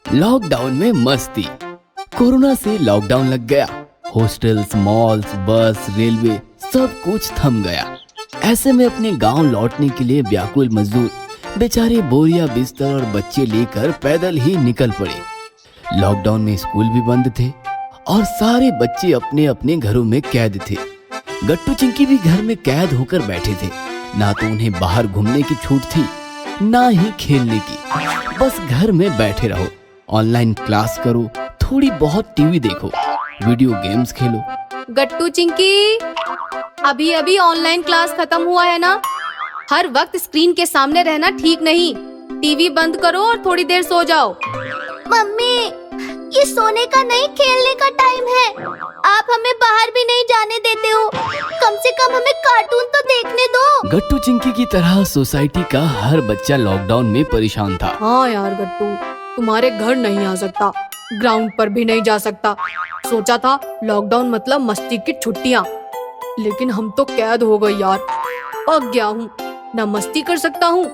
Lockdown में मस्ती। Corona से लॉकडाउन लग गया। हॉस्टल्स, मॉल्स, बस, रेलवे सब कुछ थम गया। ऐसे में अपने गांव लौटने के लिए व्याकुल मजदूर बेचारे बोरिया, बिस्तर और बच्चे लेकर पैदल ही निकल पड़े। लॉकडाउन में स्कूल भी बंद थे और सारे बच्चे अपने अपने घरों में कैद थे। गट्टू चिंकी भी घर में कैद होकर बैठे थे। ना तो उन्हें बाहर घूमने की छूट थी, ना ही खेलने की। बस घर में बैठे रहो, ऑनलाइन क्लास करो, थोड़ी बहुत टीवी देखो, वीडियो गेम्स खेलो। गट्टू चिंकी, अभी अभी ऑनलाइन क्लास खत्म हुआ है ना। हर वक्त स्क्रीन के सामने रहना ठीक नहीं। टीवी बंद करो और थोड़ी देर सो जाओ। मम्मी, ये सोने का नहीं, खेलने का टाइम है। आप हमें बाहर भी नहीं जाने देते हो। कम से कम हमें कार्टून तो देखने दो। गट्टू चिंकी की तरह सोसाइटी का हर बच्चा लॉकडाउन में परेशान था। हाँ यार गट्टू, तुम्हारे घर नहीं आ सकता, ग्राउंड पर भी नहीं जा सकता। सोचा था लॉकडाउन मतलब मस्ती की छुट्टियाँ, लेकिन हम तो कैद हो गए यार। पक गया हूँ, ना मस्ती कर सकता हूँ।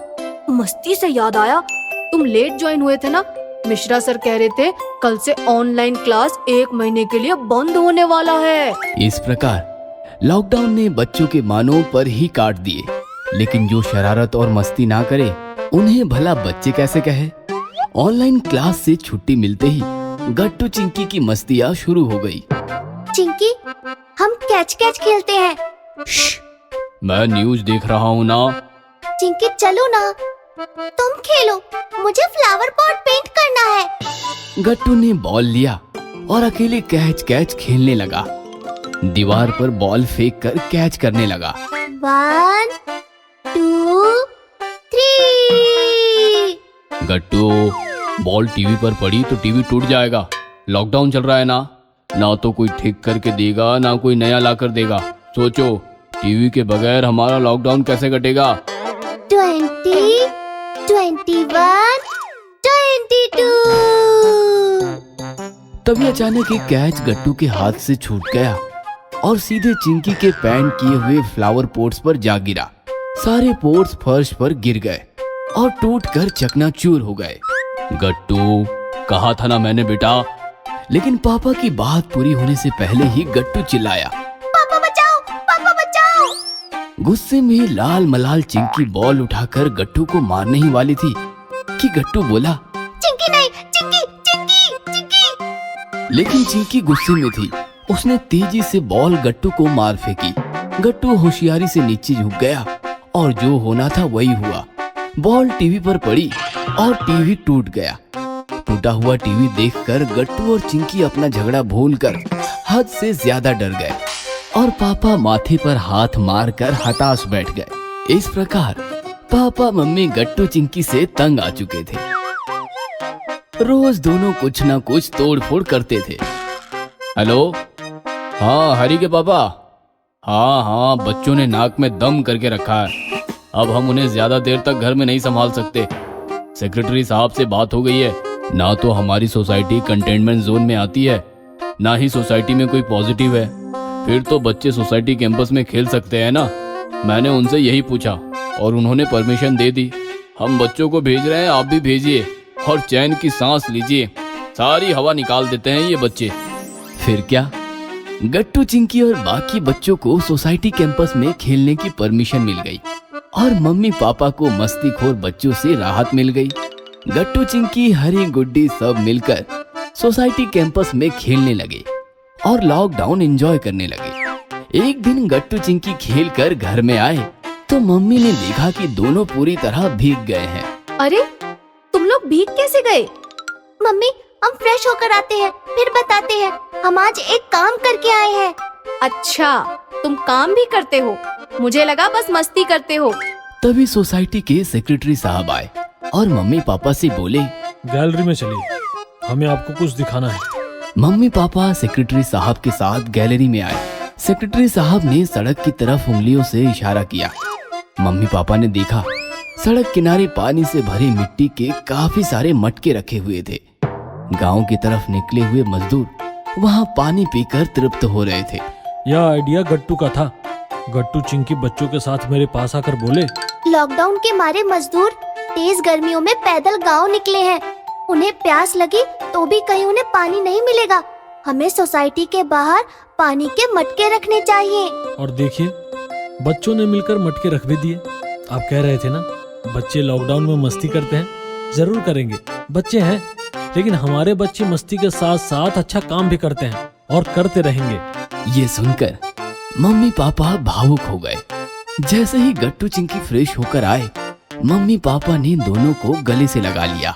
मस्ती से याद आया, तुम लेट ज्वाइन हुए थे ना। मिश्रा सर कह रहे थे कल से ऑनलाइन क्लास 1 महीने के लिए बंद होने वाला है। इस प्रकार लॉकडाउन ने बच्चों के मानों पर ही काट दिए। लेकिन जो शरारत और मस्ती ना करे, उन्हें भला बच्चे कैसे कहे। ऑनलाइन क्लास से छुट्टी मिलते ही गट्टू चिंकी की मस्तियाँ शुरू हो गई। चिंकी, हम कैच कैच खेलते हैं। मैं न्यूज़ देख रहा हूँ ना। चिंकी चलो ना, तुम खेलो, मुझे फ्लावर पॉट पेंट करना है। गट्टू ने बॉल लिया और अकेले कैच कैच खेलने लगा। दीवार पर बॉल फेंक कर कैच करने लगा। 1 2 3। गट्टू, बॉल टीवी पर पड़ी तो टीवी टूट जाएगा। लॉकडाउन चल रहा है ना, ना तो कोई ठीक करके देगा, ना कोई नया ला कर देगा। सोचो, टीवी के बगैर हमारा लॉकडाउन कैसे कटेगा। 20 21 22। तभी अचानक एक कैच गट्टू के हाथ से छूट गया और सीधे चिंकी के पेंट किए हुए फ्लावर पोट्स पर जा गिरा। सारे पोट्स फर्श पर गिर गए और टूटकर चकनाचूर हो गए। गट्टू, कहा था ना मैंने बेटा। लेकिन पापा की बात पूरी होने से पहले ही गट्टू चिल्लाया, पापा बचाओ, पापा बचाओ। गुस्से में लाल मलाल चिंकी बॉल उठाकर गट्टू को मारने ही वाली थी कि गट्टू बोला, चिंकी नहीं, चिंकी चिंकी चिंकी। लेकिन चिंकी गुस्से में थी। उसने तेजी से बॉल गट्टू को मार फेंकी। गट्टू होशियारी से नीचे झुक गया और जो होना था वही हुआ। बॉल टीवी पर पड़ी और टीवी टूट गया। टूटा हुआ टीवी देखकर गट्टू और चिंकी अपना झगड़ा भूलकर हद से ज्यादा डर गए और पापा माथे पर हाथ मारकर हताश बैठ गए। इस प्रकार पापा मम्मी गट्टू चिंकी से तंग आ चुके थे। रोज दोनों कुछ ना कुछ तोड़ फोड़ करते थे। हेलो, हाँ हरी के पापा। हाँ, बच्चों ने नाक में दम करके रखा है। अब हम उन्हें ज्यादा देर तक घर में नहीं संभाल सकते। सेक्रेटरी साहब से बात हो गई है। ना तो हमारी सोसाइटी कंटेनमेंट जोन में आती है, ना ही सोसाइटी में कोई पॉजिटिव है। फिर तो बच्चे सोसाइटी कैंपस में खेल सकते हैं ना। मैंने उनसे यही पूछा और उन्होंने परमिशन दे दी। हम बच्चों को भेज रहे हैं, आप भी भेजिए और चैन की सांस लीजिए। सारी हवा निकाल देते हैं ये बच्चे। फिर क्या, गट्टू चिंकी और बाकी बच्चों को सोसाइटी कैंपस में खेलने की परमिशन मिल गई और मम्मी पापा को मस्तीखोर बच्चों से राहत मिल गई। गट्टू चिंकी, हरी गुड्डी सब मिलकर सोसाइटी कैंपस में खेलने लगे और लॉकडाउन एंजॉय करने लगे। एक दिन गट्टू चिंकी खेल कर घर में आए तो मम्मी ने देखा कि दोनों पूरी तरह भीग गए हैं। अरे, तुम लोग भीग कैसे गए? मम्मी, हम फ्रेश होकर आते हैं, फिर बताते हैं। हम आज एक काम करके आए हैं। अच्छा, तुम काम भी करते हो? मुझे लगा बस मस्ती करते हो। तभी सोसाइटी के सेक्रेटरी साहब आए और मम्मी पापा से बोले, गैलरी में चलिए, हमें आपको कुछ दिखाना है। मम्मी पापा सेक्रेटरी साहब के साथ गैलरी में आए। सेक्रेटरी साहब ने सड़क की तरफ उंगलियों से इशारा किया। मम्मी पापा ने देखा सड़क किनारे पानी से भरे मिट्टी के काफी सारे मटके रखे हुए थे। गांव की तरफ निकले हुए मजदूर वहां पानी पीकर तृप्त हो रहे थे। यह आइडिया गट्टू का था। गट्टू चिंकी बच्चों के साथ मेरे पास आकर बोले, लॉकडाउन के मारे मजदूर तेज गर्मियों में पैदल गांव निकले हैं। उन्हें प्यास लगी तो भी कहीं उन्हें पानी नहीं मिलेगा। हमें सोसाइटी के बाहर पानी के मटके रखने चाहिए। और देखिए, बच्चों ने मिलकर मटके रख भी दिए। आप कह रहे थे ना, बच्चे लॉकडाउन में मस्ती करते हैं। जरूर करेंगे, बच्चे हैं, लेकिन हमारे बच्चे मस्ती के साथ साथ अच्छा काम भी करते हैं और करते रहेंगे। ये सुनकर मम्मी पापा भावुक हो गए। जैसे ही गट्टू चिंकी फ्रेश होकर आए, मम्मी पापा ने दोनों को गले से लगा लिया